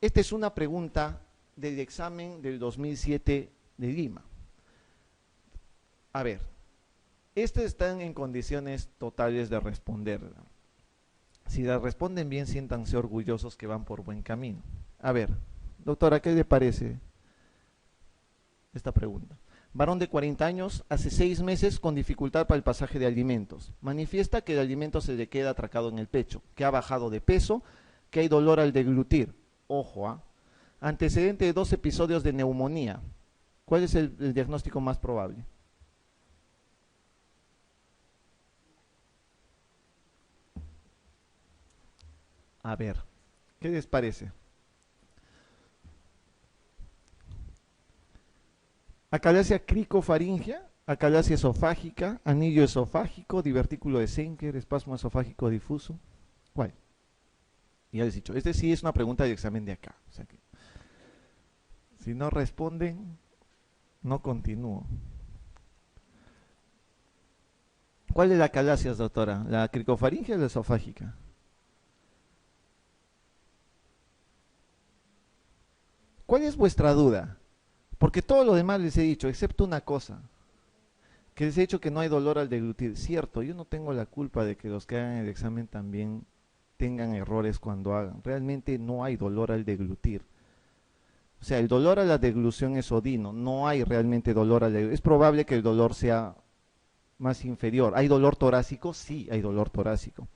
Esta es una pregunta del examen del 2007 de Lima. A ver, estas están en condiciones totales de responder. Si la responden bien, siéntanse orgullosos que van por buen camino. A ver, doctora, ¿qué le parece esta pregunta? Varón de 40 años, hace 6 meses con dificultad para el pasaje de alimentos. Manifiesta que el alimento se le queda atracado en el pecho, que ha bajado de peso, que hay dolor al deglutir. Ojo, ¿ah? Antecedente de 2 episodios de neumonía. ¿Cuál es el diagnóstico más probable? A ver, ¿qué les parece? Acalasia cricofaringea, acalasia esofágica, anillo esofágico, divertículo de Senker, espasmo esofágico difuso. ¿Cuál? Ya les he dicho, este sí es una pregunta de examen de acá. O sea que, si no responden, no continúo. ¿Cuál es la acalasia, doctora? ¿La cricofaringea o la esofágica? ¿Cuál es vuestra duda? Porque todo lo demás les he dicho, excepto una cosa, que les he dicho que no hay dolor al deglutir. Cierto, yo no tengo la culpa de que los que hagan el examen también tengan errores cuando hagan. Realmente no hay dolor al deglutir. O sea, el dolor a la deglución es odino, no hay realmente dolor al deglutir. Es probable que el dolor sea más inferior. ¿Hay dolor torácico? Sí, hay dolor torácico.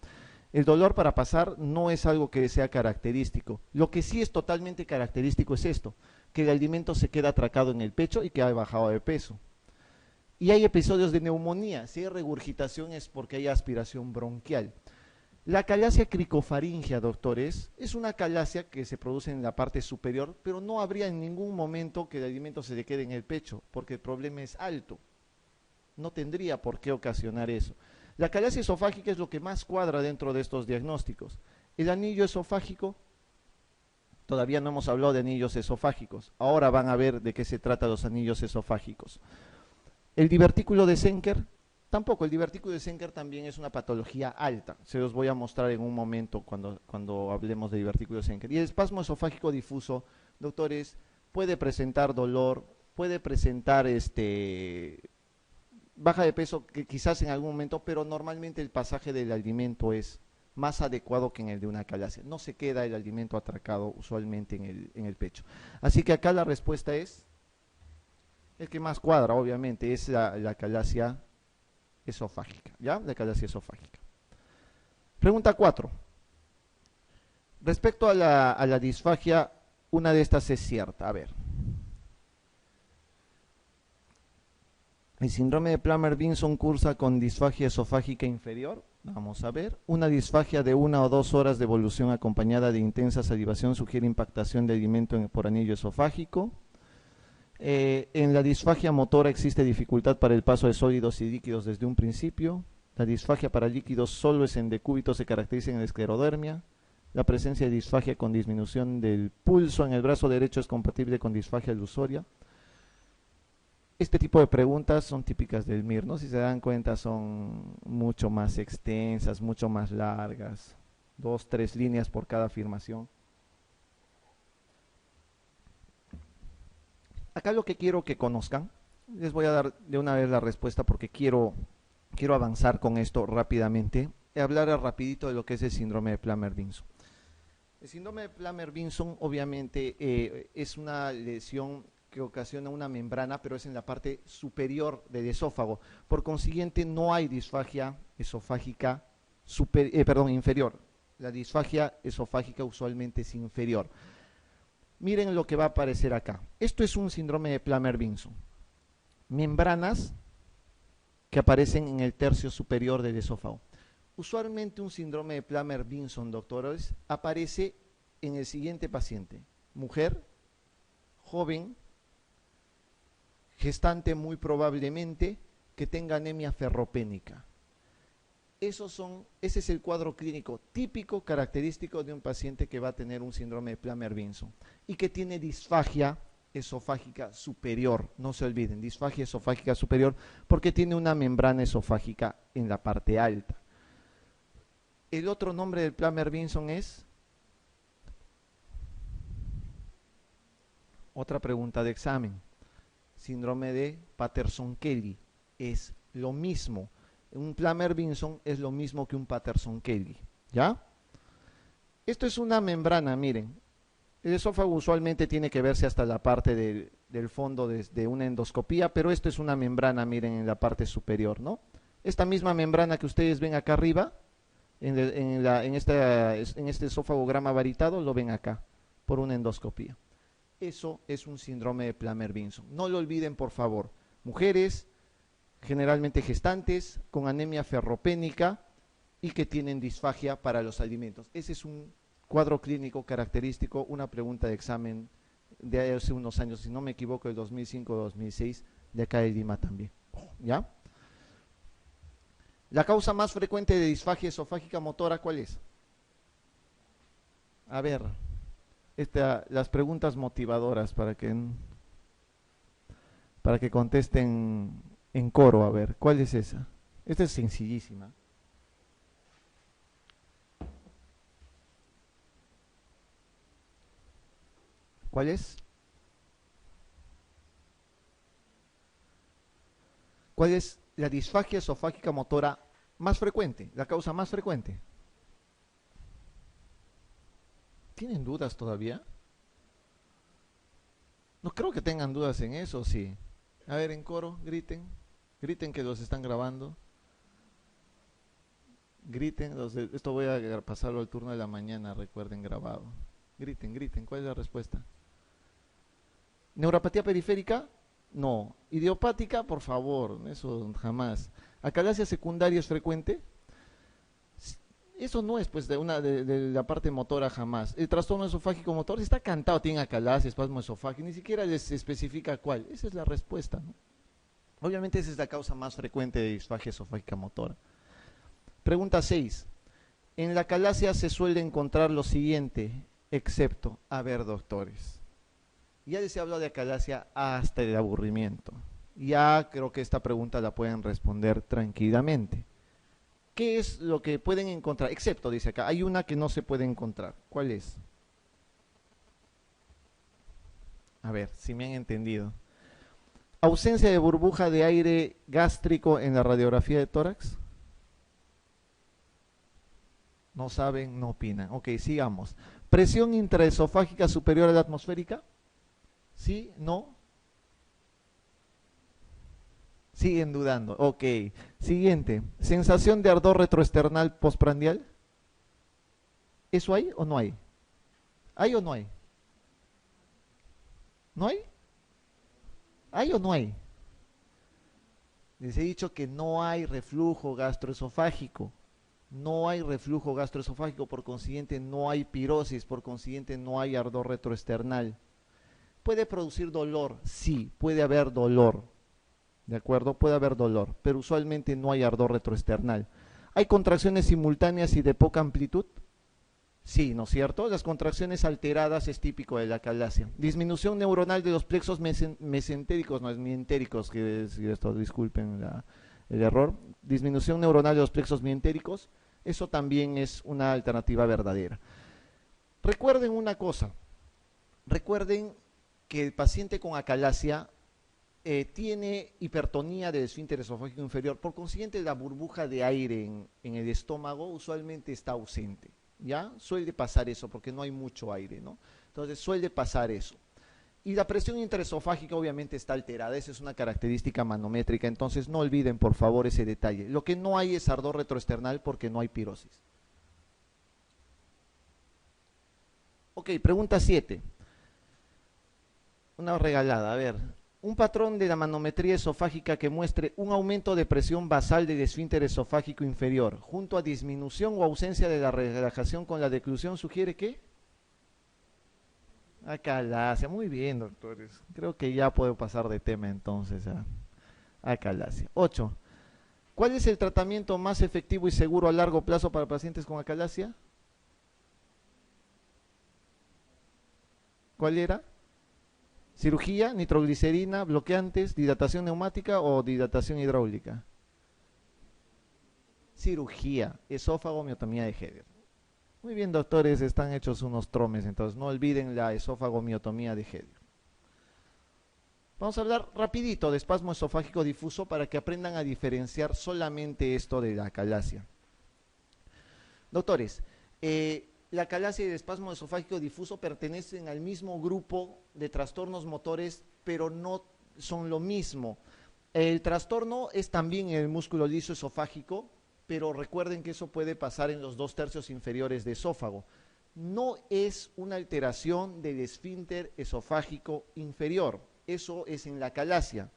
El dolor para pasar no es algo que sea característico. Lo que sí es totalmente característico es esto, que el alimento se queda atracado en el pecho y que ha bajado de peso. Y hay episodios de neumonía. Si hay regurgitación es porque hay aspiración bronquial. La calasia cricofaringea, doctores, es una calasia que se produce en la parte superior, pero no habría en ningún momento que el alimento se le quede en el pecho, porque el problema es alto. No tendría por qué ocasionar eso. La calasia esofágica es lo que más cuadra dentro de estos diagnósticos. El anillo esofágico, todavía no hemos hablado de anillos esofágicos. Ahora van a ver de qué se trata los anillos esofágicos. El divertículo de Senker, tampoco. El divertículo de Senker también es una patología alta. Se los voy a mostrar en un momento cuando hablemos de divertículo de Senker. Y el espasmo esofágico difuso, doctores, puede presentar dolor, puede presentar baja de peso que quizás en algún momento, pero normalmente el pasaje del alimento es más adecuado que en el de una calasia. No se queda el alimento atracado usualmente en el pecho. Así que acá la respuesta es, el que más cuadra obviamente, es la calasia esofágica, ¿ya? La calasia esofágica. Pregunta 4. Respecto a la disfagia, una de estas es cierta. A ver. El síndrome de Plummer-Vinson cursa con disfagia esofágica inferior. Vamos a ver. Una disfagia de 1 o 2 horas de evolución acompañada de intensa salivación sugiere impactación de alimento por anillo esofágico. En la disfagia motora existe dificultad para el paso de sólidos y líquidos desde un principio. La disfagia para líquidos solo es en decúbito, se caracteriza en la esclerodermia. La presencia de disfagia con disminución del pulso en el brazo derecho es compatible con disfagia ilusoria. Este tipo de preguntas son típicas del MIR, ¿no? Si se dan cuenta son mucho más extensas, mucho más largas. 2, 3 líneas por cada afirmación. Acá lo que quiero que conozcan, les voy a dar de una vez la respuesta porque quiero avanzar con esto rápidamente y hablar rapidito de lo que es el síndrome de Plummer-Vinson. El síndrome de Plummer-Vinson obviamente es una lesión que ocasiona una membrana, pero es en la parte superior del esófago. Por consiguiente, no hay disfagia esofágica inferior. La disfagia esofágica usualmente es inferior. Miren lo que va a aparecer acá. Esto es un síndrome de Plummer-Vinson. Membranas que aparecen en el tercio superior del esófago. Usualmente un síndrome de Plummer-Vinson, doctores, aparece en el siguiente paciente. Mujer, joven, gestante muy probablemente, que tenga anemia ferropénica. Ese es el cuadro clínico típico, característico de un paciente que va a tener un síndrome de Plummer-Vinson y que tiene disfagia esofágica superior. No se olviden, disfagia esofágica superior porque tiene una membrana esofágica en la parte alta. El otro nombre del Plummer-Vinson es Otra pregunta de examen. Síndrome de Patterson-Kelly. Es lo mismo. Un Plummer-Vinson es lo mismo que un Patterson-Kelly. ¿Ya? Esto es una membrana, miren. El esófago usualmente tiene que verse hasta la parte del fondo de una endoscopía, pero esto es una membrana, miren, en la parte superior, ¿no? Esta misma membrana que ustedes ven acá arriba, en este esófago varitado, lo ven acá, por una endoscopía. Eso es un síndrome de Plummer-Vinson. No lo olviden, por favor. Mujeres, generalmente gestantes, con anemia ferropénica y que tienen disfagia para los alimentos. Ese es un cuadro clínico característico, una pregunta de examen de hace unos años, si no me equivoco, el 2005-2006, de acá de Lima también. ¿Ya? La causa más frecuente de disfagia esofágica motora, ¿cuál es? A ver, las preguntas motivadoras para que contesten en coro, a ver, ¿cuál es esa? Esta es sencillísima. ¿Cuál es? ¿Cuál es la disfagia esofágica motora más frecuente? La causa más frecuente. ¿Tienen dudas todavía? No creo que tengan dudas en eso, sí. A ver, en coro, griten. Griten que los están grabando. Griten, esto voy a pasarlo al turno de la mañana, recuerden, grabado. Griten, griten, ¿cuál es la respuesta? ¿Neuropatía periférica? No. ¿Idiopática? Por favor, eso jamás. ¿Acalasia secundaria es frecuente? Eso no es pues de la parte motora jamás. El trastorno esofágico motor está cantado, tiene acalasia, espasmo esofágico, ni siquiera les especifica cuál. Esa es la respuesta, ¿no? Obviamente esa es la causa más frecuente de disfagia esofágica motora. Pregunta 6. En la acalasia se suele encontrar lo siguiente, excepto, a ver, doctores. Ya les he hablado de acalasia hasta el aburrimiento. Ya creo que esta pregunta la pueden responder tranquilamente. ¿Qué es lo que pueden encontrar? Excepto, dice acá, hay una que no se puede encontrar. ¿Cuál es? A ver, si me han entendido. Ausencia de burbuja de aire gástrico en la radiografía de tórax. No saben, no opinan. Ok, sigamos. Presión intraesofágica superior a la atmosférica. ¿Sí? ¿No? Siguen dudando. Ok. Siguiente. Sensación de ardor retroesternal postprandial. ¿Eso hay o no hay? ¿Hay o no hay? ¿No hay? ¿Hay o no hay? Les he dicho que no hay reflujo gastroesofágico. No hay reflujo gastroesofágico, por consiguiente no hay pirosis, por consiguiente no hay ardor retroesternal. ¿Puede producir dolor? Sí, puede haber dolor. ¿De acuerdo? Puede haber dolor, pero usualmente no hay ardor retroesternal. ¿Hay contracciones simultáneas y de poca amplitud? Sí, ¿no es cierto? Las contracciones alteradas es típico de la acalasia. Disminución neuronal de los plexos mesentéricos, no es mientéricos, que decir esto, disculpen el error. Disminución neuronal de los plexos mientéricos, eso también es una alternativa verdadera. Recuerden una cosa, recuerden que el paciente con acalasia tiene hipertonía del esfínter esofágico inferior, por consiguiente la burbuja de aire en el estómago usualmente está ausente, ¿ya? Suele pasar eso porque no hay mucho aire, ¿no? Entonces suele pasar eso. Y la presión intraesofágica obviamente está alterada, esa es una característica manométrica, entonces no olviden por favor ese detalle. Lo que no hay es ardor retroesternal porque no hay pirosis. Ok, pregunta 7. Una regalada, a ver. Un patrón de la manometría esofágica que muestre un aumento de presión basal del esfínter esofágico inferior, junto a disminución o ausencia de la relajación con la declusión, sugiere que acalasia. Muy bien, doctores. Creo que ya puedo pasar de tema entonces a acalasia. 8. ¿Cuál es el tratamiento más efectivo y seguro a largo plazo para pacientes con acalasia? ¿Cuál era? ¿Cirugía, nitroglicerina, bloqueantes, dilatación neumática o dilatación hidráulica? Cirugía, esófago, miotomía de Heder. Muy bien, doctores, están hechos unos tromes, entonces no olviden la esófago, miotomía de Heder. Vamos a hablar rapidito de espasmo esofágico difuso para que aprendan a diferenciar solamente esto de la acalasia. Doctores, la acalasia y el espasmo esofágico difuso pertenecen al mismo grupo de trastornos motores, pero no son lo mismo. El trastorno es también en el músculo liso esofágico, pero recuerden que eso puede pasar en los 2/3 inferiores de esófago. No es una alteración del esfínter esofágico inferior, eso es en la acalasia.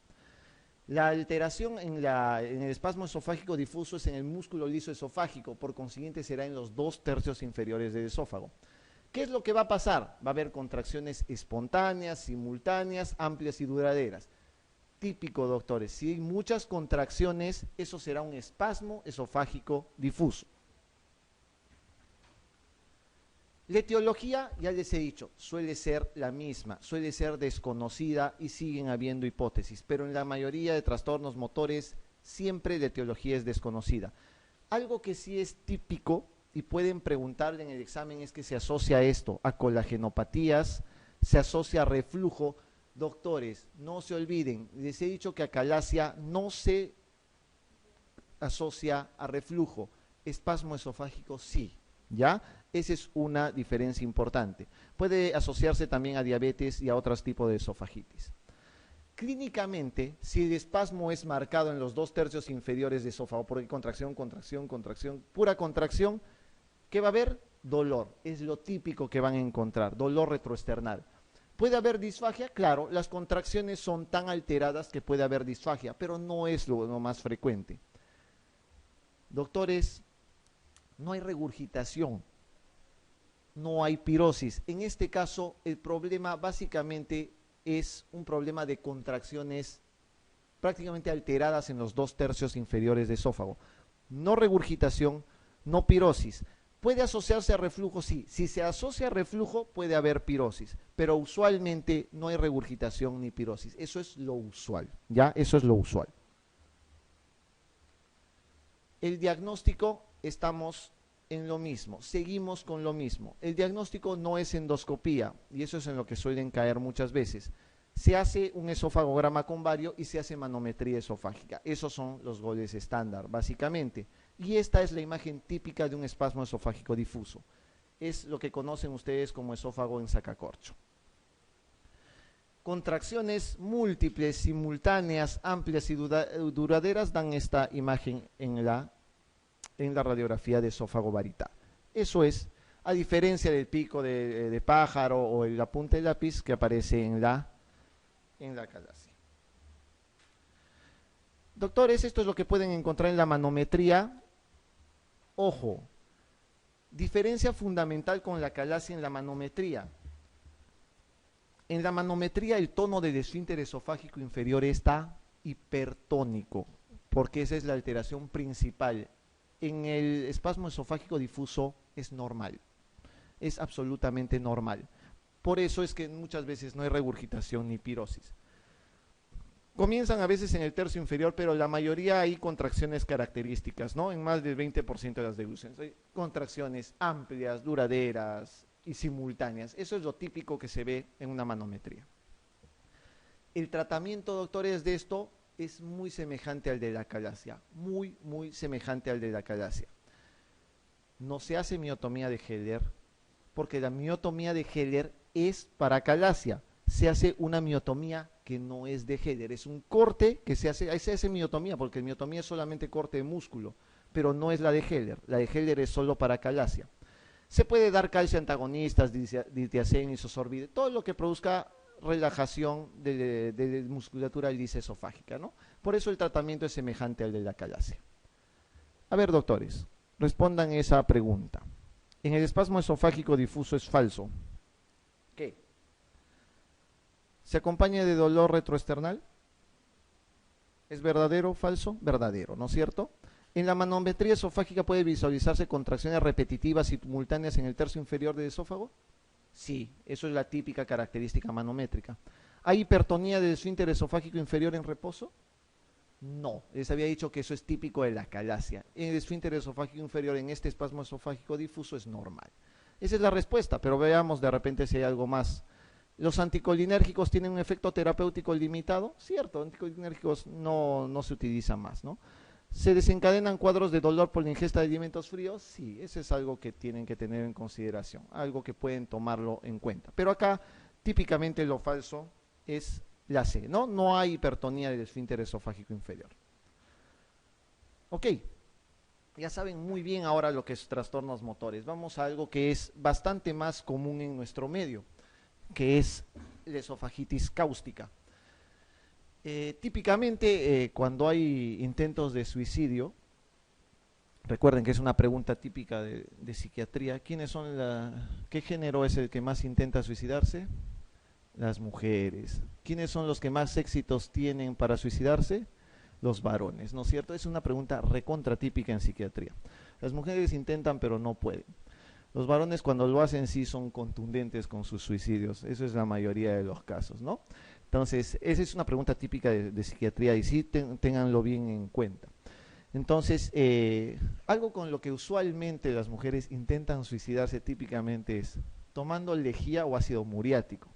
La alteración en el espasmo esofágico difuso es en el músculo liso esofágico, por consiguiente será en los 2/3 inferiores del esófago. ¿Qué es lo que va a pasar? Va a haber contracciones espontáneas, simultáneas, amplias y duraderas. Típico, doctores, si hay muchas contracciones, eso será un espasmo esofágico difuso. La etiología, ya les he dicho, suele ser la misma, suele ser desconocida y siguen habiendo hipótesis, pero en la mayoría de trastornos motores siempre la etiología es desconocida. Algo que sí es típico y pueden preguntarle en el examen es que se asocia esto a colagenopatías, se asocia a reflujo. Doctores, no se olviden, les he dicho que acalasia no se asocia a reflujo, espasmo esofágico sí, ¿ya? Esa es una diferencia importante. Puede asociarse también a diabetes y a otros tipos de esofagitis. Clínicamente, si el espasmo es marcado en los 2/3 inferiores de esófago, porque contracción, contracción, contracción, pura contracción, ¿qué va a haber? Dolor. Es lo típico que van a encontrar, dolor retroesternal. ¿Puede haber disfagia? Claro, las contracciones son tan alteradas que puede haber disfagia, pero no es lo más frecuente. Doctores, no hay regurgitación, no hay pirosis. En este caso, el problema básicamente es un problema de contracciones prácticamente alteradas en los 2/3 inferiores de esófago. No regurgitación, no pirosis. ¿Puede asociarse a reflujo? Sí. Si se asocia a reflujo, puede haber pirosis, pero usualmente no hay regurgitación ni pirosis. Eso es lo usual, ¿ya? Eso es lo usual. El diagnóstico, estamos en lo mismo, seguimos con lo mismo. El diagnóstico no es endoscopía, y eso es en lo que suelen caer muchas veces. Se hace un esofagograma con vario y se hace manometría esofágica. Esos son los goles estándar, básicamente. Y esta es la imagen típica de un espasmo esofágico difuso. Es lo que conocen ustedes como esófago en sacacorcho. Contracciones múltiples, simultáneas, amplias y duraderas dan esta imagen en la radiografía de esófago varietal. Eso es, a diferencia del pico de pájaro o la punta de lápiz que aparece en la acalasia. Doctores, esto es lo que pueden encontrar en la manometría. Ojo, diferencia fundamental con la acalasia en la manometría. En la manometría el tono del esfínter esofágico inferior está hipertónico, porque esa es la alteración principal. En el espasmo esofágico difuso es normal, es absolutamente normal. Por eso es que muchas veces no hay regurgitación ni pirosis. Comienzan a veces en el tercio inferior, pero la mayoría hay contracciones características, ¿no? En más del 20% de las degluciones. Hay contracciones amplias, duraderas y simultáneas. Eso es lo típico que se ve en una manometría. El tratamiento, doctores, de esto es muy semejante al de la acalasia, muy, muy semejante al de la acalasia. No se hace miotomía de Heller, porque la miotomía de Heller es para acalasia. Se hace una miotomía que no es de Heller, es un corte que se hace miotomía, porque miotomía es solamente corte de músculo, pero no es la de Heller. La de Heller es solo para acalasia. Se puede dar calcio antagonistas, diltiazem, isosorbide, todo lo que produzca relajación de musculatura lisa esofágica, ¿no? Por eso el tratamiento es semejante al de la acalasia. A ver, doctores, respondan esa pregunta. En el espasmo esofágico difuso es falso. ¿Qué? ¿Se acompaña de dolor retroesternal? ¿Es verdadero o falso? Verdadero, ¿no es cierto? En la manometría esofágica puede visualizarse contracciones repetitivas y simultáneas en el tercio inferior del esófago. Sí, eso es la típica característica manométrica. ¿Hay hipertonía del esfínter esofágico inferior en reposo? No, les había dicho que eso es típico de la acalasia. En el esfínter esofágico inferior, en este espasmo esofágico difuso, es normal. Esa es la respuesta, pero veamos de repente si hay algo más ¿Los anticolinérgicos tienen un efecto terapéutico limitado? Cierto, anticolinérgicos no se utilizan más, ¿no? ¿Se desencadenan cuadros de dolor por la ingesta de alimentos fríos? Sí, eso es algo que tienen que tener en consideración, algo que pueden tomarlo en cuenta. Pero acá, típicamente lo falso es la C, ¿no? No hay hipertonía del esfínter esofágico inferior. Ok, ya saben muy bien ahora lo que es trastornos motores. Vamos a algo que es bastante más común en nuestro medio, que es la esofagitis cáustica. Típicamente cuando hay intentos de suicidio, recuerden que es una pregunta típica de psiquiatría, ¿qué género es el que más intenta suicidarse? Las mujeres. ¿Quiénes son los que más éxitos tienen para suicidarse? Los varones, ¿no es cierto? Es una pregunta recontra típica en psiquiatría. Las mujeres intentan pero no pueden. Los varones cuando lo hacen sí son contundentes con sus suicidios, eso es la mayoría de los casos, ¿no? Entonces, esa es una pregunta típica de psiquiatría y sí ténganlo bien en cuenta. Entonces, algo con lo que usualmente las mujeres intentan suicidarse típicamente es tomando lejía o ácido muriático.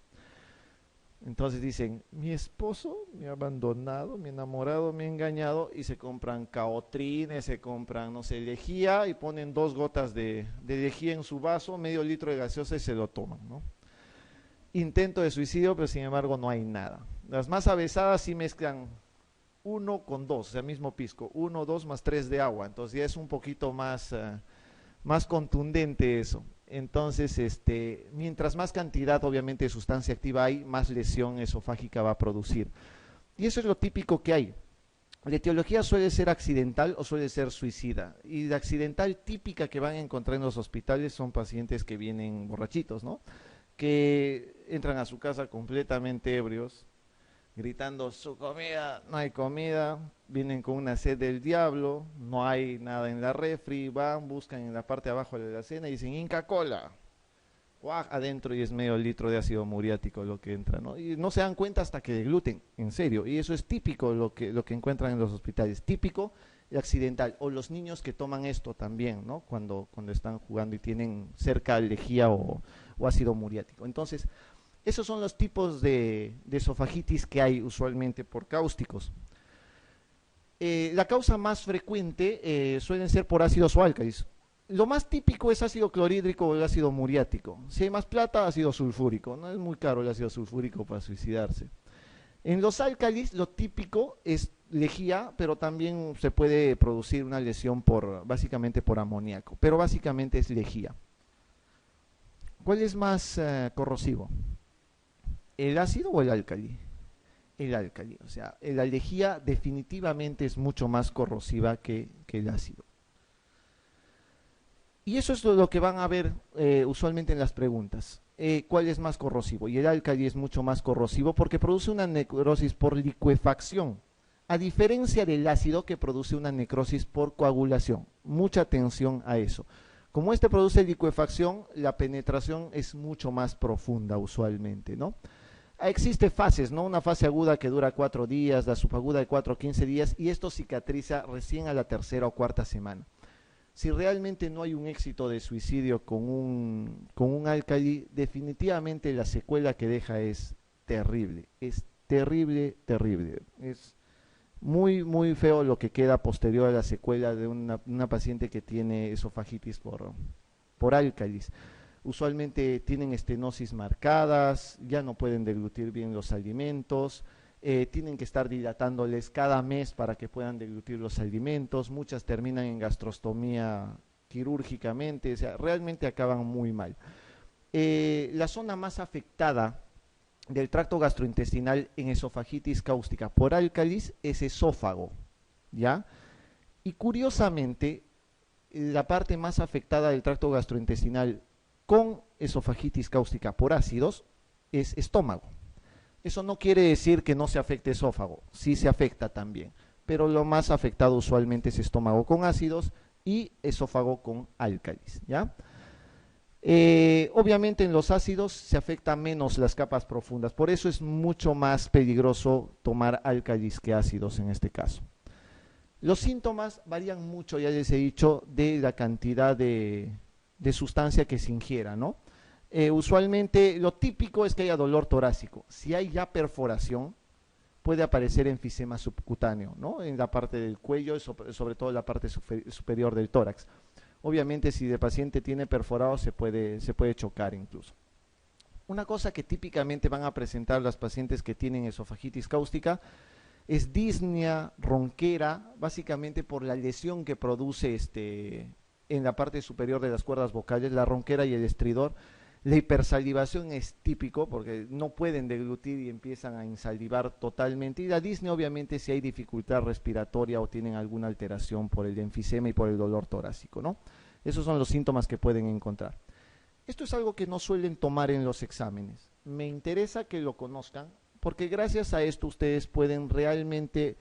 Entonces dicen, mi esposo me ha abandonado, mi enamorado me ha engañado y se compran caotrines, se compran, no sé, lejía y ponen 2 gotas de lejía en su vaso, medio litro de gaseosa y se lo toman, ¿no? Intento de suicidio, pero sin embargo no hay nada. Las más avesadas sí mezclan 1 con 2, o sea, mismo pisco, 1, 2 más 3 de agua, entonces ya es un poquito más contundente eso. Entonces, mientras más cantidad obviamente de sustancia activa hay, más lesión esofágica va a producir. Y eso es lo típico que hay. La etiología suele ser accidental o suele ser suicida. Y la accidental típica que van a encontrar en los hospitales son pacientes que vienen borrachitos, ¿no? Que entran a su casa completamente ebrios, gritando su comida, no hay comida, vienen con una sed del diablo, no hay nada en la refri, van, buscan en la parte de abajo de la cena y dicen Inca Cola, adentro y es medio litro de ácido muriático lo que entra, ¿no? Y no se dan cuenta hasta que degluten, en serio, y eso es típico lo que encuentran en los hospitales, típico y accidental, o los niños que toman esto también, ¿no? Cuando están jugando y tienen cerca lejía o ácido muriático. Entonces, esos son los tipos de esofagitis que hay usualmente por cáusticos. La causa más frecuente suelen ser por ácidos o álcalis. Lo más típico es ácido clorhídrico o el ácido muriático. Si hay más plata, ácido sulfúrico. No es muy caro el ácido sulfúrico para suicidarse. En los álcalis lo típico es lejía, pero también se puede producir una lesión básicamente por amoníaco. Pero básicamente es lejía. ¿Cuál es más corrosivo? ¿El ácido o el álcali? El álcali, o sea, la lejía definitivamente es mucho más corrosiva que el ácido. Y eso es lo que van a ver usualmente en las preguntas. ¿Cuál es más corrosivo? Y el álcali es mucho más corrosivo porque produce una necrosis por licuefacción, a diferencia del ácido que produce una necrosis por coagulación. Mucha atención a eso. Como este produce licuefacción, la penetración es mucho más profunda usualmente, ¿no? Existe fases, ¿no? Una fase aguda que dura 4 días, la subaguda de 4 a 15 días y esto cicatriza recién a la 3ª o 4ª semana. Si realmente no hay un éxito de suicidio con un álcali, definitivamente la secuela que deja es terrible. Es terrible, terrible. Es muy, muy feo lo que queda posterior a la secuela de una paciente que tiene esofagitis por álcalis. Usualmente tienen estenosis marcadas, ya no pueden deglutir bien los alimentos, tienen que estar dilatándoles cada mes para que puedan deglutir los alimentos, muchas terminan en gastrostomía quirúrgicamente, o sea, realmente acaban muy mal. La zona más afectada del tracto gastrointestinal en esofagitis cáustica por álcalis es esófago, ¿ya? Y curiosamente, la parte más afectada del tracto gastrointestinal con esofagitis cáustica por ácidos es estómago. Eso no quiere decir que no se afecte esófago, sí se afecta también, pero lo más afectado usualmente es estómago con ácidos y esófago con álcalis, ¿ya? Obviamente en los ácidos se afecta menos las capas profundas, por eso es mucho más peligroso tomar álcalis que ácidos en este caso. Los síntomas varían mucho, ya les he dicho, de la cantidad de sustancia que se ingiera, ¿no? Usualmente lo típico es que haya dolor torácico. Si hay ya perforación, puede aparecer enfisema subcutáneo, ¿no? En la parte del cuello, sobre todo en la parte superior del tórax. Obviamente, si el paciente tiene perforado, se puede chocar incluso. Una cosa que típicamente van a presentar las pacientes que tienen esofagitis cáustica es disnea, ronquera, básicamente por la lesión que produce en la parte superior de las cuerdas vocales, la ronquera y el estridor. La hipersalivación es típico porque no pueden deglutir y empiezan a insalivar totalmente. Y la disnea, obviamente, si hay dificultad respiratoria o tienen alguna alteración por el enfisema y por el dolor torácico, ¿no? Esos son los síntomas que pueden encontrar. Esto es algo que no suelen tomar en los exámenes. Me interesa que lo conozcan porque gracias a esto ustedes pueden realmente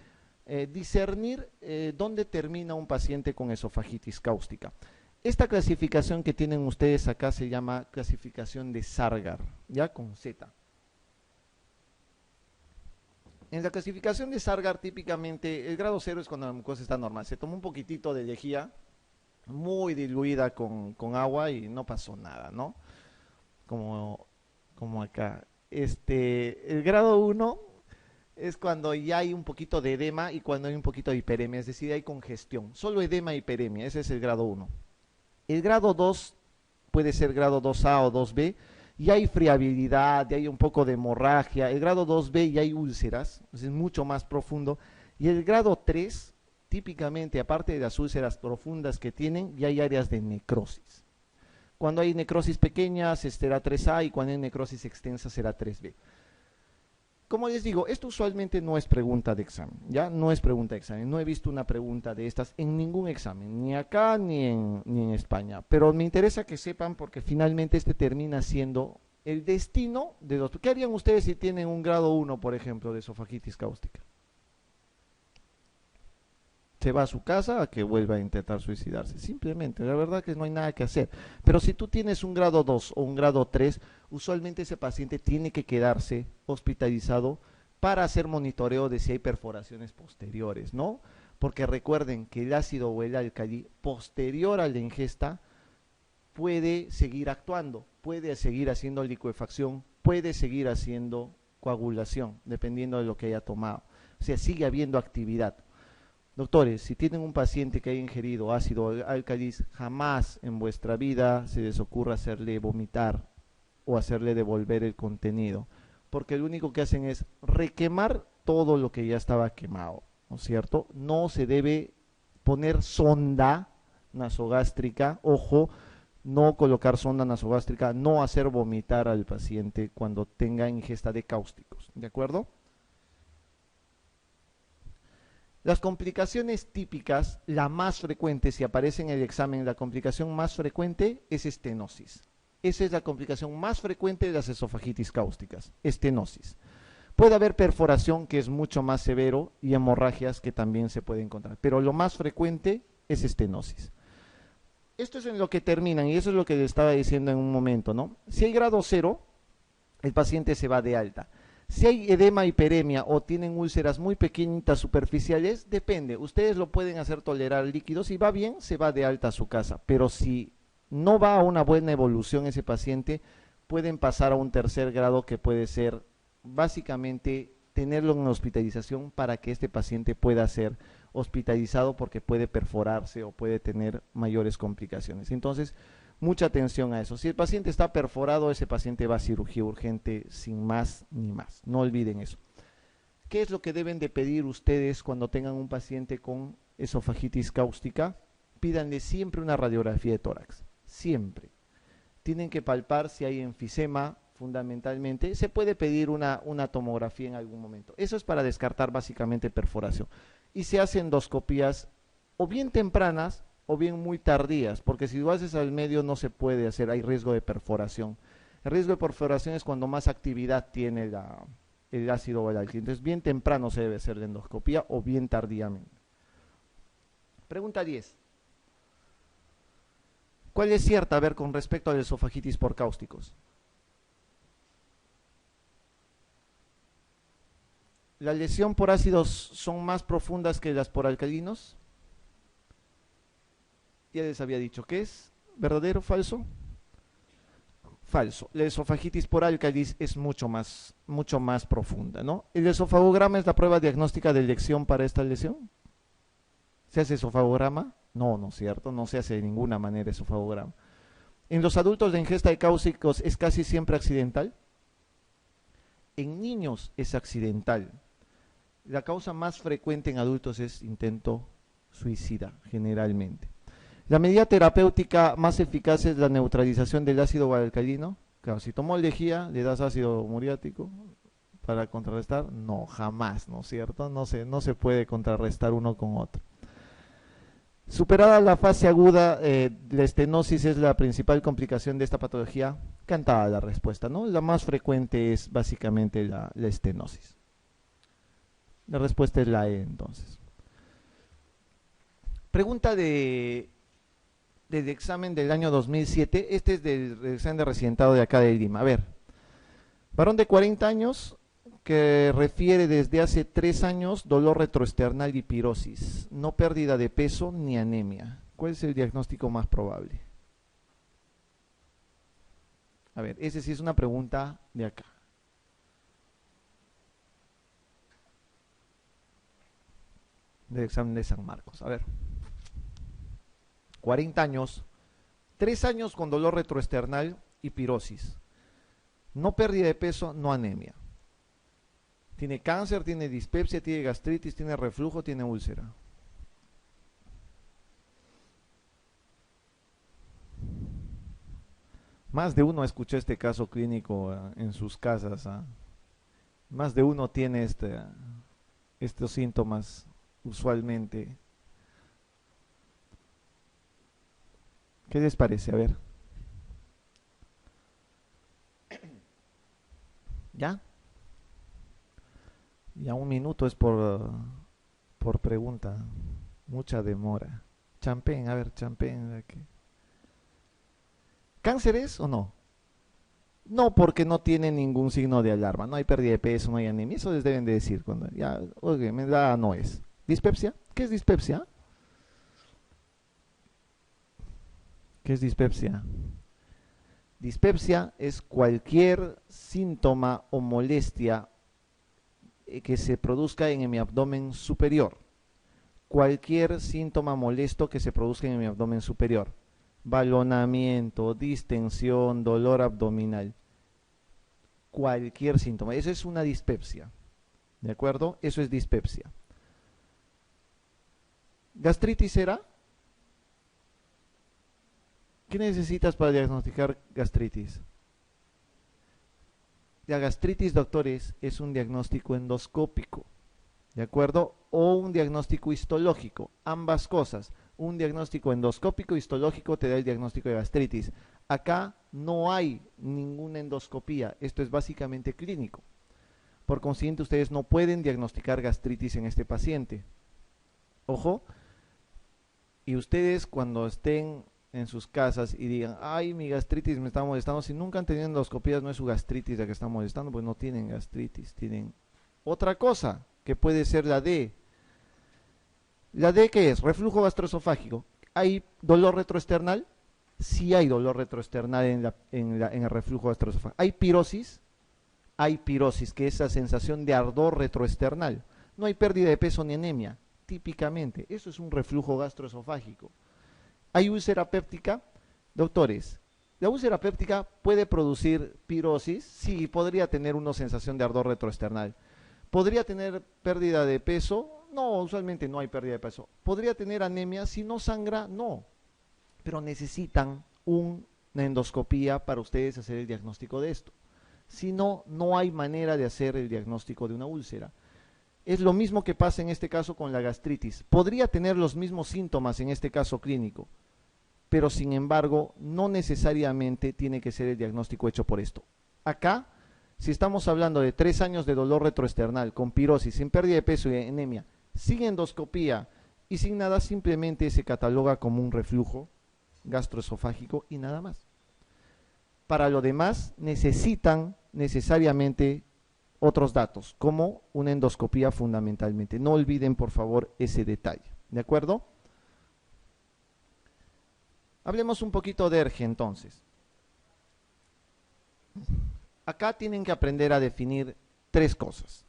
discernir dónde termina un paciente con esofagitis cáustica. Esta clasificación que tienen ustedes acá se llama clasificación de Sargar, ya con Z. En la clasificación de Sargar típicamente el grado 0 es cuando la mucosa está normal. Se tomó un poquitito de lejía muy diluida con agua y no pasó nada, ¿no? Como acá. El grado 1 es cuando ya hay un poquito de edema y cuando hay un poquito de hiperemia, es decir, hay congestión. Solo edema y hiperemia, ese es el grado 1. El grado 2 puede ser grado 2A o 2B, y hay friabilidad, y hay un poco de hemorragia. El grado 2B ya hay úlceras, es mucho más profundo. Y el grado 3, típicamente, aparte de las úlceras profundas que tienen, ya hay áreas de necrosis. Cuando hay necrosis pequeñas será 3A y cuando hay necrosis extensa será 3B. Como les digo, esto usualmente no es pregunta de examen, ¿ya? No es pregunta de examen, no he visto una pregunta de estas en ningún examen, ni acá ni en España, pero me interesa que sepan porque finalmente termina siendo el destino de los... ¿Qué harían ustedes si tienen un grado 1, por ejemplo, de esofagitis cáustica? Se va a su casa a que vuelva a intentar suicidarse, simplemente, la verdad que no hay nada que hacer. Pero si tú tienes un grado 2 o un grado 3, usualmente ese paciente tiene que quedarse hospitalizado para hacer monitoreo de si hay perforaciones posteriores, ¿no? Porque recuerden que el ácido o el álcali posterior a la ingesta puede seguir actuando, puede seguir haciendo licuefacción, puede seguir haciendo coagulación, dependiendo de lo que haya tomado. O sea, sigue habiendo actividad. Doctores, si tienen un paciente que haya ingerido ácido álcalis, jamás en vuestra vida se les ocurra hacerle vomitar o hacerle devolver el contenido, porque lo único que hacen es requemar todo lo que ya estaba quemado, ¿no es cierto? No se debe poner sonda nasogástrica, ojo, no colocar sonda nasogástrica, no hacer vomitar al paciente cuando tenga ingesta de cáusticos, ¿de acuerdo? Las complicaciones típicas, la más frecuente, si aparece en el examen, la complicación más frecuente es estenosis. Esa es la complicación más frecuente de las esofagitis cáusticas, estenosis. Puede haber perforación, que es mucho más severo, y hemorragias que también se puede encontrar, pero lo más frecuente es estenosis. Esto es en lo que terminan, y eso es lo que les estaba diciendo en un momento, ¿no? Si hay grado 0, el paciente se va de alta. Si hay edema, hiperemia o tienen úlceras muy pequeñitas superficiales, depende. Ustedes lo pueden hacer tolerar líquidos. Si va bien, se va de alta a su casa. Pero si no va a una buena evolución ese paciente, pueden pasar a un tercer grado que puede ser básicamente tenerlo en hospitalización para que este paciente pueda ser hospitalizado porque puede perforarse o puede tener mayores complicaciones. Entonces, mucha atención a eso. Si el paciente está perforado, ese paciente va a cirugía urgente sin más ni más. No olviden eso. ¿Qué es lo que deben de pedir ustedes cuando tengan un paciente con esofagitis cáustica? Pídanle siempre una radiografía de tórax. Siempre. Tienen que palpar si hay enfisema, fundamentalmente. Se puede pedir una tomografía en algún momento. Eso es para descartar básicamente perforación. Y se hacen endoscopías o bien tempranas o bien muy tardías, porque si lo haces al medio no se puede hacer, hay riesgo de perforación. El riesgo de perforación es cuando más actividad tiene el ácido o el álcali. Entonces, bien temprano se debe hacer la endoscopía o bien tardíamente. Pregunta 10. ¿Cuál es cierta, a ver, con respecto a la esofagitis por cáusticos? ¿La lesión por ácidos son más profundas que las por alcalinos? Ya les había dicho, ¿qué es? ¿Verdadero o falso? Falso. La esofagitis por álcalis es mucho más profunda, ¿no? ¿El esofagograma es la prueba diagnóstica de elección para esta lesión? ¿Se hace esofagograma? No, no es cierto, no se hace de ninguna manera esofagograma. ¿En los adultos la ingesta de cáusticos es casi siempre accidental? En niños es accidental. La causa más frecuente en adultos es intento suicida, generalmente. La medida terapéutica más eficaz es la neutralización del ácido alcalino. Claro, si tomó lejía, le das ácido muriático para contrarrestar. No, jamás, ¿no es cierto? No se puede contrarrestar uno con otro. Superada la fase aguda, la estenosis es la principal complicación de esta patología. Cantada la respuesta, ¿no? La más frecuente es básicamente la estenosis. La respuesta es la E, entonces. Pregunta del examen del año 2007. Este es del examen de residentado de acá de Lima. A ver, varón de 40 años que refiere desde hace 3 años dolor retroesternal y pirosis, no pérdida de peso ni anemia. ¿Cuál es el diagnóstico más probable? A ver, esa sí es una pregunta de acá. Del examen de San Marcos. A ver. 40 años, 3 años con dolor retroesternal y pirosis. No pérdida de peso, no anemia. Tiene cáncer, tiene dispepsia, tiene gastritis, tiene reflujo, tiene úlcera. Más de uno escuchó este caso clínico en sus casas. Más de uno tiene estos síntomas usualmente. ¿Qué les parece? A ver. ¿Ya? Ya 1 minuto es por pregunta. Mucha demora. Champén, a ver, champén. ¿Cáncer es o no? No, porque no tiene ningún signo de alarma. No hay pérdida de peso, no hay anemia. Eso les deben de decir cuando ya, oye, me da, no es. ¿Dispepsia? ¿Qué es dispepsia? ¿Qué es dispepsia? Dispepsia es cualquier síntoma o molestia que se produzca en mi abdomen superior. Cualquier síntoma molesto que se produzca en mi abdomen superior. Balonamiento, distensión, dolor abdominal. Cualquier síntoma. Eso es una dispepsia. ¿De acuerdo? Eso es dispepsia. ¿Gastritis será? ¿Qué necesitas para diagnosticar gastritis? La gastritis, doctores, es un diagnóstico endoscópico, ¿de acuerdo? O un diagnóstico histológico, ambas cosas. Un diagnóstico endoscópico, histológico te da el diagnóstico de gastritis. Acá no hay ninguna endoscopía, esto es básicamente clínico. Por consiguiente, ustedes no pueden diagnosticar gastritis en este paciente. Ojo, y ustedes cuando estén en sus casas y digan, ay, mi gastritis me está molestando, si nunca han tenido endoscopías, no es su gastritis la que está molestando, pues no tienen gastritis, tienen otra cosa, que puede ser la D. ¿La D qué es? Reflujo gastroesofágico. ¿Hay dolor retroesternal? Sí hay dolor retroesternal en el reflujo gastroesofágico. ¿Hay pirosis? Hay pirosis, que es esa sensación de ardor retroesternal. No hay pérdida de peso ni anemia, típicamente. Eso es un reflujo gastroesofágico. ¿Hay úlcera péptica? Doctores, ¿la úlcera péptica puede producir pirosis? Sí, podría tener una sensación de ardor retroesternal. ¿Podría tener pérdida de peso? No, usualmente no hay pérdida de peso. ¿Podría tener anemia? Si no sangra, no. Pero necesitan una endoscopía para ustedes hacer el diagnóstico de esto. Si no, no hay manera de hacer el diagnóstico de una úlcera. Es lo mismo que pasa en este caso con la gastritis. Podría tener los mismos síntomas en este caso clínico, pero sin embargo no necesariamente tiene que ser el diagnóstico hecho por esto. Acá, si estamos hablando de 3 años de dolor retroesternal, con pirosis, sin pérdida de peso y anemia, sin endoscopía y sin nada, simplemente se cataloga como un reflujo gastroesofágico y nada más. Para lo demás necesitan necesariamente otros datos, como una endoscopía fundamentalmente. No olviden, por favor, ese detalle. ¿De acuerdo? Hablemos un poquito de ERGE entonces. Acá tienen que aprender a definir tres cosas.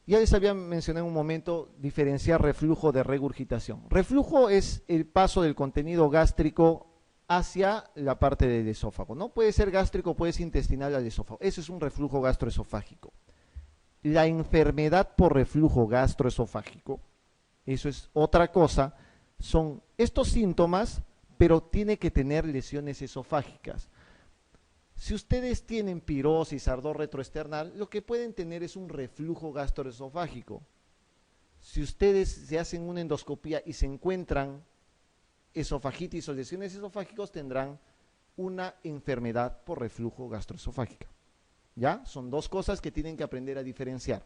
Ya les había mencionado en un momento diferenciar reflujo de regurgitación. Reflujo es el paso del contenido gástrico hacia la parte del esófago, ¿no? Puede ser gástrico, puede ser intestinal al esófago. Eso es un reflujo gastroesofágico. La enfermedad por reflujo gastroesofágico, eso es otra cosa, son estos síntomas, pero tiene que tener lesiones esofágicas. Si ustedes tienen pirosis, ardor retroesternal, lo que pueden tener es un reflujo gastroesofágico. Si ustedes se hacen una endoscopía y se encuentran esofagitis o lesiones esofágicas, tendrán una enfermedad por reflujo gastroesofágica. ¿Ya? Son dos cosas que tienen que aprender a diferenciar.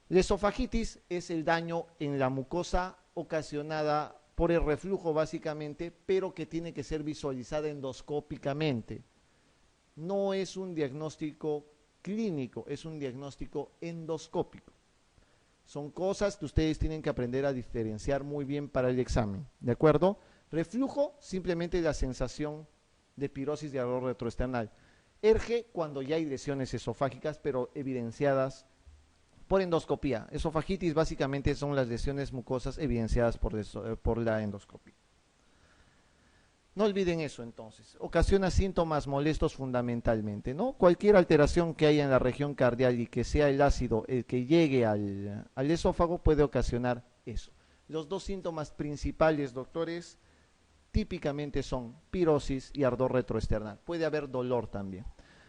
La esofagitis es el daño en la mucosa ocasionada por el reflujo básicamente, pero que tiene que ser visualizada endoscópicamente. No es un diagnóstico clínico, es un diagnóstico endoscópico. Son cosas que ustedes tienen que aprender a diferenciar muy bien para el examen, ¿de acuerdo? Reflujo, simplemente la sensación de pirosis de ardor retroesternal. ERGE, cuando ya hay lesiones esofágicas, pero evidenciadas por endoscopía. Esofagitis básicamente son las lesiones mucosas evidenciadas por la endoscopia. No olviden eso entonces. Ocasiona síntomas molestos fundamentalmente, ¿no? Cualquier alteración que haya en la región cardial y que sea el ácido el que llegue al esófago puede ocasionar eso. Los dos síntomas principales, doctores, típicamente son pirosis y ardor retroesternal. Puede haber dolor también.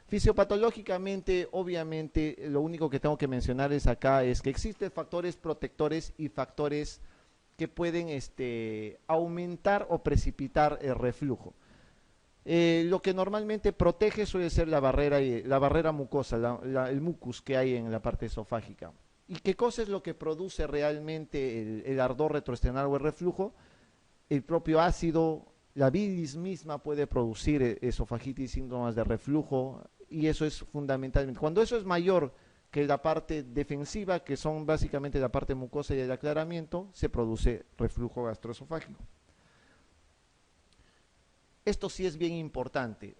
Fisiopatológicamente, obviamente, lo único que tengo que mencionar acá es que existen factores protectores y factores que pueden aumentar o precipitar el reflujo. Lo que normalmente protege suele ser la barrera mucosa, el mucus que hay en la parte esofágica. ¿Y qué cosa es lo que produce realmente el ardor retroesternal o el reflujo? El propio ácido, la bilis misma puede producir esofagitis, síntomas de reflujo, y eso es fundamentalmente. Cuando eso es mayor que la parte defensiva, que son básicamente la parte mucosa y el aclaramiento, se produce reflujo gastroesofágico. Esto sí es bien importante.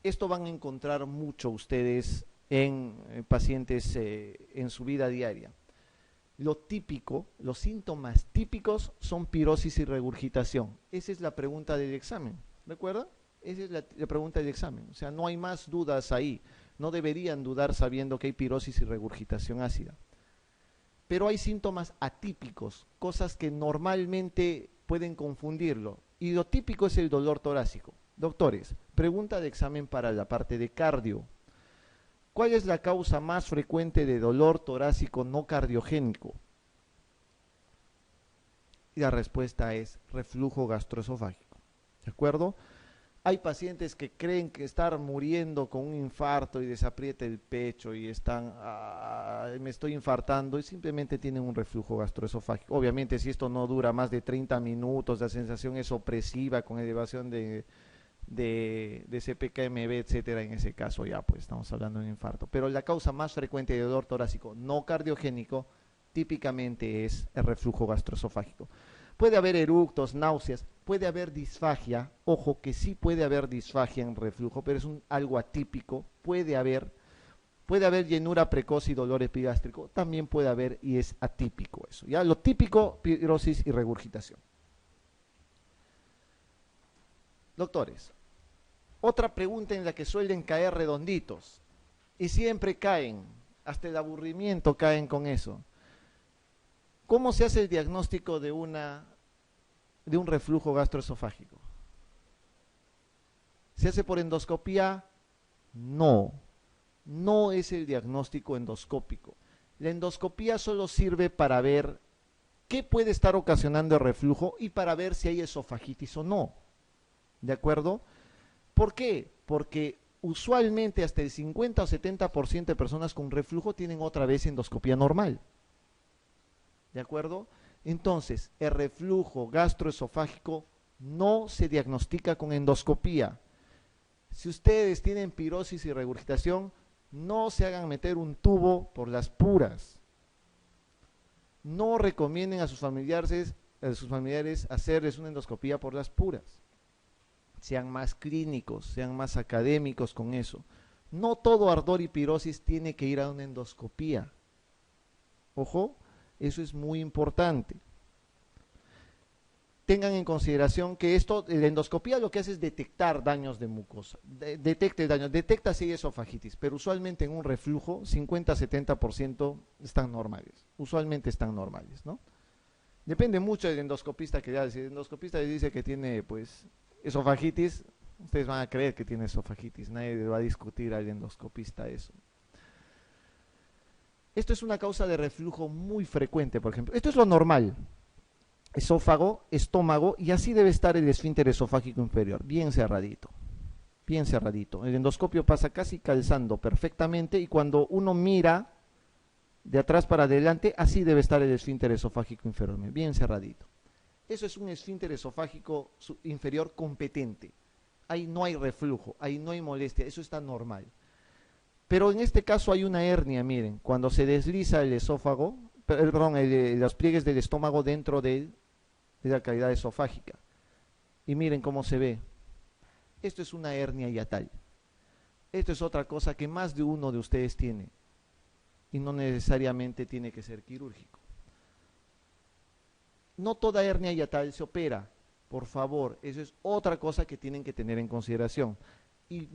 Esto van a encontrar mucho ustedes en pacientes en su vida diaria. Lo típico, los síntomas típicos son pirosis y regurgitación. Esa es la pregunta del examen, ¿recuerda? Esa es la pregunta del examen. O sea, no hay más dudas ahí. No deberían dudar sabiendo que hay pirosis y regurgitación ácida. Pero hay síntomas atípicos, cosas que normalmente pueden confundirlo. Y lo típico es el dolor torácico. Doctores, pregunta de examen para la parte de cardio. ¿Cuál es la causa más frecuente de dolor torácico no cardiogénico? Y la respuesta es reflujo gastroesofágico. ¿De acuerdo? Hay pacientes que creen que están muriendo con un infarto y les aprieta el pecho y están, me estoy infartando, y simplemente tienen un reflujo gastroesofágico. Obviamente, si esto no dura más de 30 minutos, la sensación es opresiva con elevación de CPK-MB, etcétera, en ese caso ya pues estamos hablando de un infarto. Pero la causa más frecuente de dolor torácico no cardiogénico típicamente es el reflujo gastroesofágico. Puede haber eructos, náuseas, puede haber disfagia, ojo que sí puede haber disfagia en reflujo, pero es algo atípico, puede haber llenura precoz y dolor epigástrico, también puede haber y es atípico eso. Ya lo típico, pirosis y regurgitación. Doctores, otra pregunta en la que suelen caer redonditos, y siempre caen, hasta el aburrimiento caen con eso. ¿Cómo se hace el diagnóstico de un reflujo gastroesofágico? ¿Se hace por endoscopía? No, no es el diagnóstico endoscópico. La endoscopía solo sirve para ver qué puede estar ocasionando el reflujo y para ver si hay esofagitis o no. ¿De acuerdo? ¿Por qué? Porque usualmente hasta el 50 o 70% de personas con reflujo tienen otra vez endoscopía normal. ¿De acuerdo? Entonces, el reflujo gastroesofágico no se diagnostica con endoscopía. Si ustedes tienen pirosis y regurgitación, no se hagan meter un tubo por las puras. No recomienden a sus familiares hacerles una endoscopía por las puras. sean más clínicos, sean más académicos con eso. No todo ardor y pirosis tiene que ir a una endoscopía. Ojo, eso es muy importante. Tengan en consideración que la endoscopía lo que hace es detectar daños de mucosa. Detecta el daño, detecta si hay esofagitis, pero usualmente en un reflujo 50-70% están normales. Usualmente están normales, ¿no? Depende mucho del endoscopista que ya, si el endoscopista les dice que tiene pues esofagitis, ustedes van a creer que tiene esofagitis, nadie le va a discutir al endoscopista eso. Esto es una causa de reflujo muy frecuente, por ejemplo. Esto es lo normal. Esófago, estómago, y así debe estar el esfínter esofágico inferior, bien cerradito. Bien cerradito. El endoscopio pasa casi calzando perfectamente y cuando uno mira de atrás para adelante, así debe estar el esfínter esofágico inferior, bien cerradito. Eso es un esfínter esofágico inferior competente. Ahí no hay reflujo, ahí no hay molestia, eso está normal. Pero en este caso hay una hernia, miren, cuando se desliza el esófago, perdón, los pliegues del estómago dentro de la cavidad esofágica. Y miren cómo se ve. Esto es una hernia hiatal. Esto es otra cosa que más de uno de ustedes tiene. Y no necesariamente tiene que ser quirúrgico. No toda hernia hiatal se opera. Por favor, eso es otra cosa que tienen que tener en consideración. Y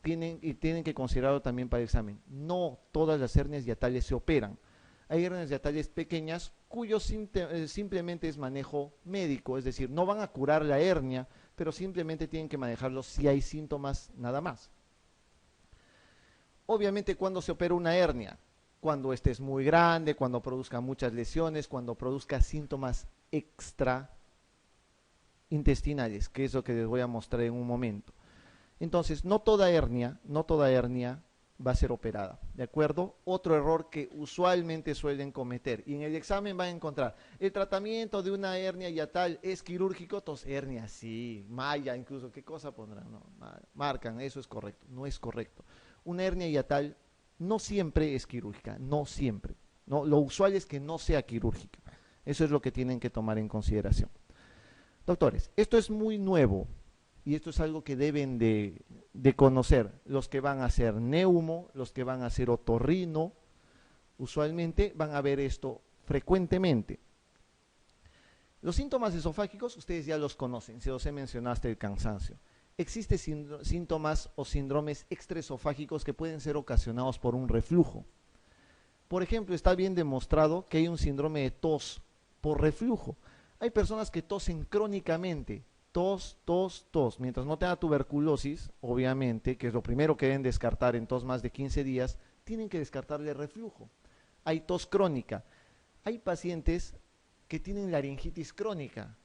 tienen que considerarlo también para el examen. No todas las hernias hiatales se operan. Hay hernias hiatales pequeñas cuyo simplemente es manejo médico, es decir, no van a curar la hernia, pero simplemente tienen que manejarlo si hay síntomas nada más. Obviamente, ¿cuándo se opera una hernia? Cuando este es muy grande, cuando produzca muchas lesiones, cuando produzca síntomas extraintestinales, que es lo que les voy a mostrar en un momento. Entonces, no toda hernia va a ser operada, ¿de acuerdo? Otro error que usualmente suelen cometer, y en el examen van a encontrar, el tratamiento de una hernia hiatal es quirúrgico, tos hernia, sí, malla incluso, ¿qué cosa pondrán? No, marcan, eso es correcto, no es correcto. Una hernia hiatal no siempre es quirúrgica, no siempre, ¿no? Lo usual es que no sea quirúrgica, eso es lo que tienen que tomar en consideración. Doctores, esto es muy nuevo, y esto es algo que deben de conocer los que van a hacer neumo, los que van a hacer otorrino, usualmente van a ver esto frecuentemente. Los síntomas esofágicos ustedes ya los conocen, se los he mencionado hasta el cansancio. Existen síntomas o síndromes extraesofágicos que pueden ser ocasionados por un reflujo. Por ejemplo, está bien demostrado que hay un síndrome de tos por reflujo. Hay personas que tosen crónicamente, tos, mientras no tenga tuberculosis, obviamente, que es lo primero que deben descartar en tos más de 15 días, tienen que descartarle reflujo. Hay tos crónica. Hay pacientes que tienen laringitis crónica.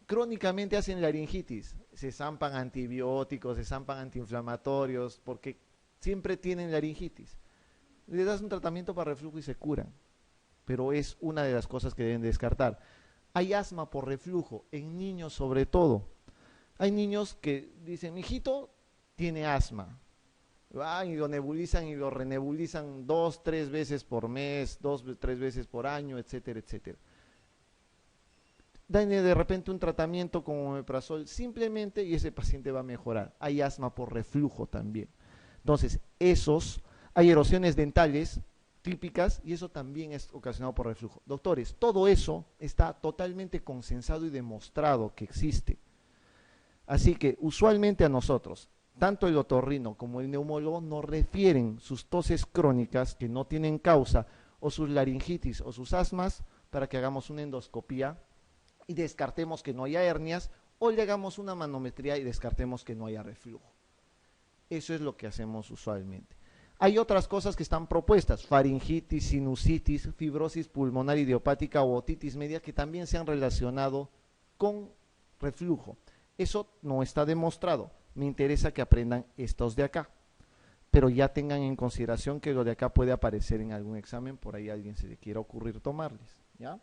Crónicamente hacen laringitis, se zampan antibióticos, se zampan antiinflamatorios, porque siempre tienen laringitis. Le das un tratamiento para reflujo y se curan, pero es una de las cosas que deben descartar. Hay asma por reflujo, en niños sobre todo. Hay niños que dicen, mijito tiene asma. Y lo nebulizan y lo renebulizan 2-3 veces por mes, 2-3 veces por año, etcétera, etcétera. Denle de repente un tratamiento como omeprazol simplemente y ese paciente va a mejorar. Hay asma por reflujo también. Entonces, hay erosiones dentales típicas y eso también es ocasionado por reflujo. Doctores, todo eso está totalmente consensado y demostrado que existe. Así que usualmente a nosotros, tanto el otorrino como el neumólogo nos refieren sus toses crónicas que no tienen causa o sus laringitis o sus asmas para que hagamos una endoscopía y descartemos que no haya hernias o le hagamos una manometría y descartemos que no haya reflujo. Eso es lo que hacemos usualmente. Hay otras cosas que están propuestas, faringitis, sinusitis, fibrosis pulmonar idiopática o otitis media que también se han relacionado con reflujo. Eso no está demostrado. Me interesa que aprendan estos de acá. Pero ya tengan en consideración que lo de acá puede aparecer en algún examen, por ahí a alguien se le quiera ocurrir tomarles, ¿ya?